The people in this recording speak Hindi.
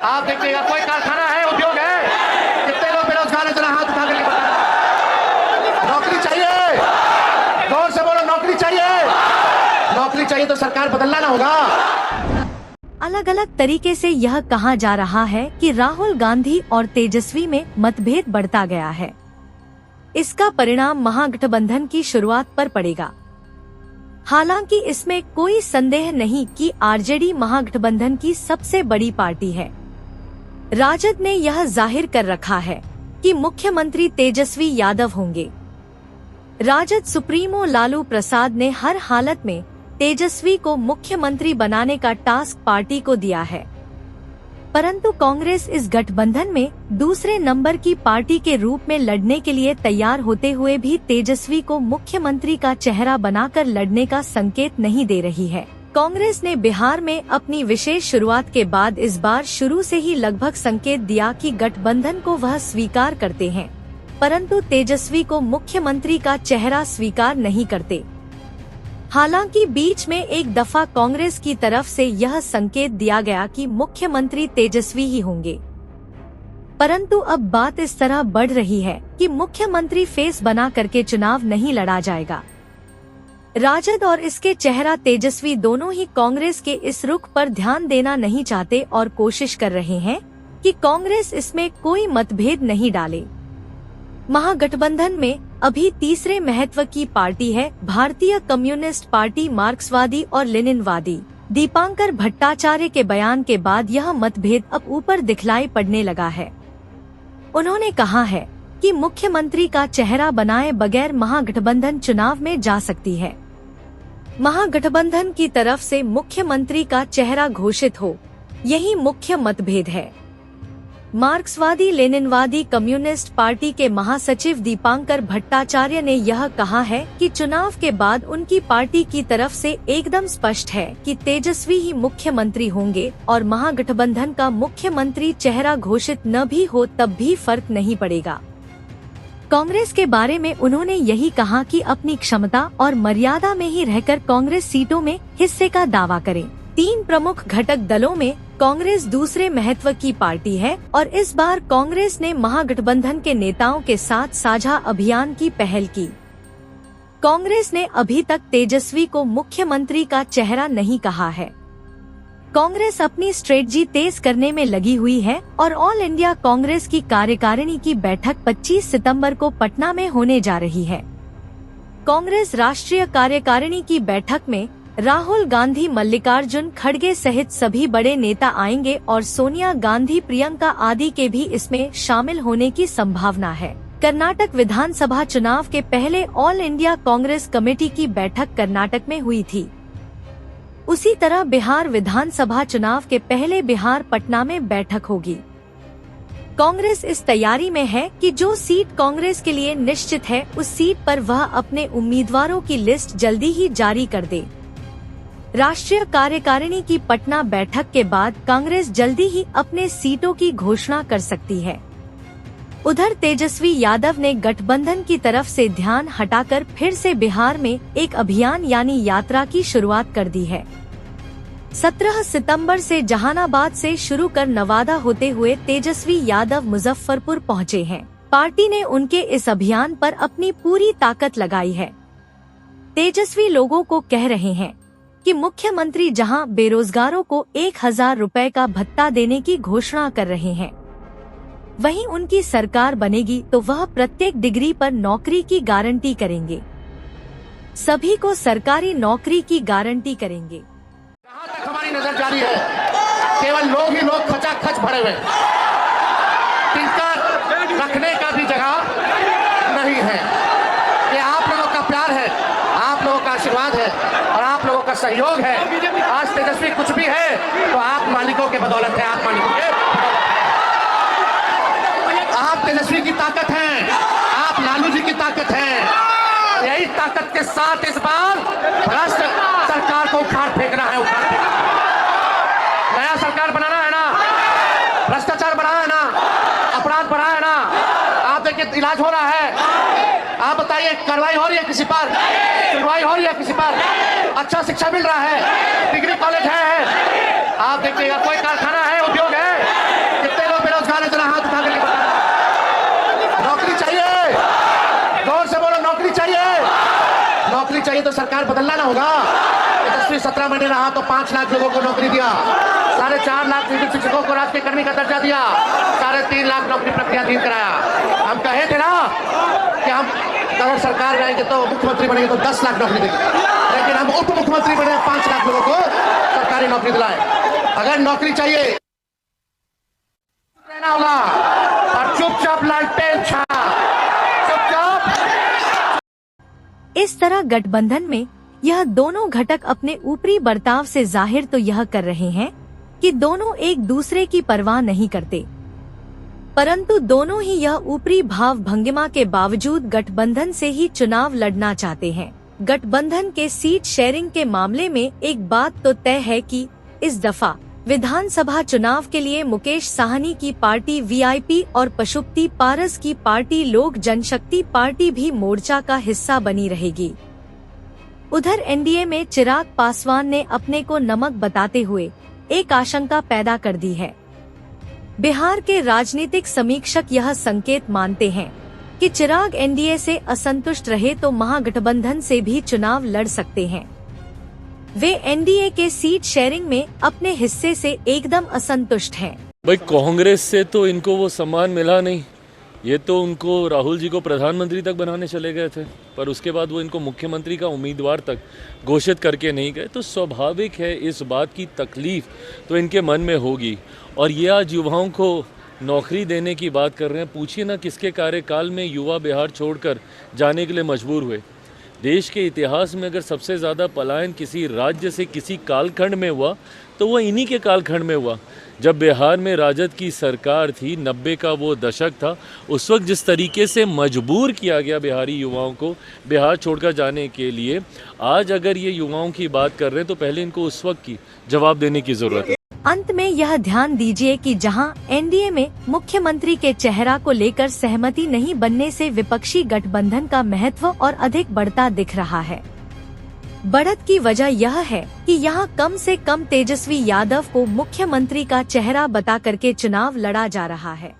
आप देखिएगा, कोई कारखाना है, उद्योग है, कितने लोग बेरोजगार है, जरा हाथ उठा कर बताना। नौकरी चाहिए, जोर से बोलो, नौकरी चाहिए। नौकरी चाहिए तो सरकार बदलना ना होगा। अलग अलग तरीके से यह कहा जा रहा है कि राहुल गांधी और तेजस्वी में मतभेद बढ़ता गया है। इसका परिणाम महागठबंधन की शुरुआत पर पड़ेगा। हालांकि इसमें कोई संदेह नहीं कि आरजेडी महागठबंधन की सबसे बड़ी पार्टी है। राजद ने यह जाहिर कर रखा है कि मुख्यमंत्री तेजस्वी यादव होंगे। राजद सुप्रीमो लालू प्रसाद ने हर हालत में तेजस्वी को मुख्यमंत्री बनाने का टास्क पार्टी को दिया है, परंतु कांग्रेस इस गठबंधन में दूसरे नंबर की पार्टी के रूप में लड़ने के लिए तैयार होते हुए भी तेजस्वी को मुख्यमंत्री का चेहरा बनाकर लड़ने का संकेत नहीं दे रही है। कांग्रेस ने बिहार में अपनी विशेष शुरुआत के बाद इस बार शुरू से ही लगभग संकेत दिया कि गठबंधन को वह स्वीकार करते हैं, परंतु तेजस्वी को मुख्यमंत्री का चेहरा स्वीकार नहीं करते। हालांकि बीच में एक दफा कांग्रेस की तरफ से यह संकेत दिया गया कि मुख्यमंत्री तेजस्वी ही होंगे, परंतु अब बात इस तरह बढ़ रही है कि मुख्यमंत्री फेस बना करके चुनाव नहीं लड़ा जाएगा। राजद और इसके चेहरा तेजस्वी दोनों ही कांग्रेस के इस रुख पर ध्यान देना नहीं चाहते और कोशिश कर रहे हैं कि कांग्रेस इसमें कोई मतभेद नहीं डाले। महागठबंधन में अभी तीसरे महत्व की पार्टी है भारतीय कम्युनिस्ट पार्टी, मार्क्सवादी और लेनिनवादी। दीपांकर भट्टाचार्य के बयान के बाद यह मतभेद अब ऊपर दिखलाई पड़ने लगा है। उन्होंने कहा है कि मुख्यमंत्री का चेहरा बनाए बगैर महागठबंधन चुनाव में जा सकती है। महागठबंधन की तरफ से मुख्यमंत्री का चेहरा घोषित हो, यही मुख्य मतभेद है। मार्क्सवादी लेनिनवादी कम्युनिस्ट पार्टी के महासचिव दीपांकर भट्टाचार्य ने यह कहा है कि चुनाव के बाद उनकी पार्टी की तरफ से एकदम स्पष्ट है कि तेजस्वी ही मुख्यमंत्री होंगे और महागठबंधन का मुख्यमंत्री चेहरा घोषित न भी हो तब भी फर्क नहीं पड़ेगा। कांग्रेस के बारे में उन्होंने यही कहा कि अपनी क्षमता और मर्यादा में ही रहकर कांग्रेस सीटों में हिस्से का दावा करे। 3 प्रमुख घटक दलों में कांग्रेस दूसरे महत्व की पार्टी है और इस बार कांग्रेस ने महागठबंधन के नेताओं के साथ साझा अभियान की पहल की। कांग्रेस ने अभी तक तेजस्वी को मुख्यमंत्री का चेहरा नहीं कहा है। कांग्रेस अपनी स्ट्रेटजी तेज करने में लगी हुई है और ऑल इंडिया कांग्रेस की कार्यकारिणी की बैठक 25 सितंबर को पटना में होने जा रही है। कांग्रेस राष्ट्रीय कार्यकारिणी की बैठक में राहुल गांधी, मल्लिकार्जुन खड़गे सहित सभी बड़े नेता आएंगे और सोनिया गांधी, प्रियंका आदि के भी इसमें शामिल होने की संभावना है। कर्नाटक विधानसभा चुनाव के पहले ऑल इंडिया कांग्रेस कमेटी की बैठक कर्नाटक में हुई थी। उसी तरह बिहार विधानसभा चुनाव के पहले बिहार पटना में बैठक होगी। कांग्रेस इस तैयारी में है कि जो सीट कांग्रेस के लिए निश्चित है उस सीट पर वह अपने उम्मीदवारों की लिस्ट जल्दी ही जारी कर दे। राष्ट्रीय कार्यकारिणी की पटना बैठक के बाद कांग्रेस जल्दी ही अपने सीटों की घोषणा कर सकती है। उधर तेजस्वी यादव ने गठबंधन की तरफ से ध्यान हटाकर फिर से बिहार में एक अभियान यानी यात्रा की शुरुआत कर दी है। 17 सितंबर से जहानाबाद से शुरू कर नवादा होते हुए तेजस्वी यादव मुजफ्फरपुर पहुंचे हैं। पार्टी ने उनके इस अभियान पर अपनी पूरी ताकत लगाई है। तेजस्वी लोगों को कह रहे हैं कि मुख्यमंत्री जहां बेरोजगारों को 1000 रुपए का भत्ता देने की घोषणा कर रहे हैं, वहीं उनकी सरकार बनेगी तो वह प्रत्येक डिग्री पर नौकरी की गारंटी करेंगे। सभी को सरकारी नौकरी की गारंटी करेंगे। कहां तक हमारी नजर जारी है, केवल लोग ही लोग खचाखच भरे हुए, टिंकर रखने का भी जगह नहीं है। ये आप लोगों का प्यार है, आप लोगों का आशीर्वाद है और आप लोगों का सहयोग है। आज तेजस्वी कुछ भी है तो आप मालिकों के बदौलत है, आप मालिकों के आप तेजस्वी की ताकत है, आप लालू जी की ताकत है। यही ताकत के साथ इस बार भ्रष्ट सरकार को उखाड़ फेंकना है, उखाड़ फेंकना। नया सरकार बनाना है ना, भ्रष्टाचार बढ़ाना है ना, अपराध बढ़ाना है ना। आप देखिए इलाज हो रहा है, आप बताइए कार्रवाई हो रही है किसी पर, सुनवाई हो रही है किसी पर, अच्छा शिक्षा मिल रहा है, डिग्री कॉलेज है। आप देखिएगा, कोई कारखाना है, उद्योग है, चाहिए तो सरकार बदलना ना होगा। तेजस्वी 17 महीने रहा तो 5 लाख लोगों को नौकरी दिया, 4.5 लाख निजी शिक्षकों को राष्ट्रीय कर्मी का दर्जा दिया, 3.5 लाख नौकरी प्रक्रियाधीन कराया। हम कहे थे ना कि हम अगर सरकार में आएंगे तो मुख्यमंत्री बनेंगे तो 10 लाख नौकरी देंगे, लेकिन हम उप मुख्यमंत्री बने 5 लाख लोगों को सरकारी नौकरी दिलाए। अगर नौकरी चाहिए रहना होगा और चुपचाप लालटेन छाप, चुपचाप। इस तरह गठबंधन में यह दोनों घटक अपने ऊपरी बर्ताव से जाहिर तो यह कर रहे हैं कि दोनों एक दूसरे की परवाह नहीं करते, परंतु दोनों ही यह ऊपरी भाव भंगिमा के बावजूद गठबंधन से ही चुनाव लड़ना चाहते हैं। गठबंधन के सीट शेयरिंग के मामले में एक बात तो तय है कि इस दफा विधानसभा चुनाव के लिए मुकेश साहनी की पार्टी वीआईपी और पशुपति पारस की पार्टी लोक जनशक्ति पार्टी भी मोर्चा का हिस्सा बनी रहेगी। उधर एनडीए में चिराग पासवान ने अपने को नमक बताते हुए एक आशंका पैदा कर दी है। बिहार के राजनीतिक समीक्षक यह संकेत मानते हैं कि चिराग एनडीए से असंतुष्ट रहे तो महागठबंधन से भी चुनाव लड़ सकते हैं। वे एनडीए के सीट शेयरिंग में अपने हिस्से से एकदम असंतुष्ट हैं। भाई कांग्रेस से तो इनको वो सम्मान मिला नहीं, ये तो उनको राहुल जी को प्रधानमंत्री तक बनाने चले गए थे, पर उसके बाद वो इनको मुख्यमंत्री का उम्मीदवार तक घोषित करके नहीं गए। तो स्वाभाविक है इस बात की तकलीफ तो इनके मन में होगी। और ये आज युवाओं को नौकरी देने की बात कर रहे हैं। पूछिए ना किसके कार्यकाल में युवा बिहार छोड़कर जाने के लिए मजबूर हुए। देश के इतिहास में अगर सबसे ज़्यादा पलायन किसी राज्य से किसी कालखंड में हुआ तो वो इन्हीं के कालखंड में हुआ, जब बिहार में राजद की सरकार थी। 90 का वो दशक था। उस वक्त जिस तरीके से मजबूर किया गया बिहारी युवाओं को बिहार छोड़कर जाने के लिए, आज अगर ये युवाओं की बात कर रहे हैं तो पहले इनको उस वक्त की जवाब देने की जरूरत है। अंत में यह ध्यान दीजिए कि जहां एनडीए में मुख्यमंत्री के चेहरा को लेकर सहमति नहीं बनने से विपक्षी गठबंधन का महत्व और अधिक बढ़ता दिख रहा है। बढ़त की वजह यह है कि यहां कम से कम तेजस्वी यादव को मुख्यमंत्री का चेहरा बता करके चुनाव लड़ा जा रहा है।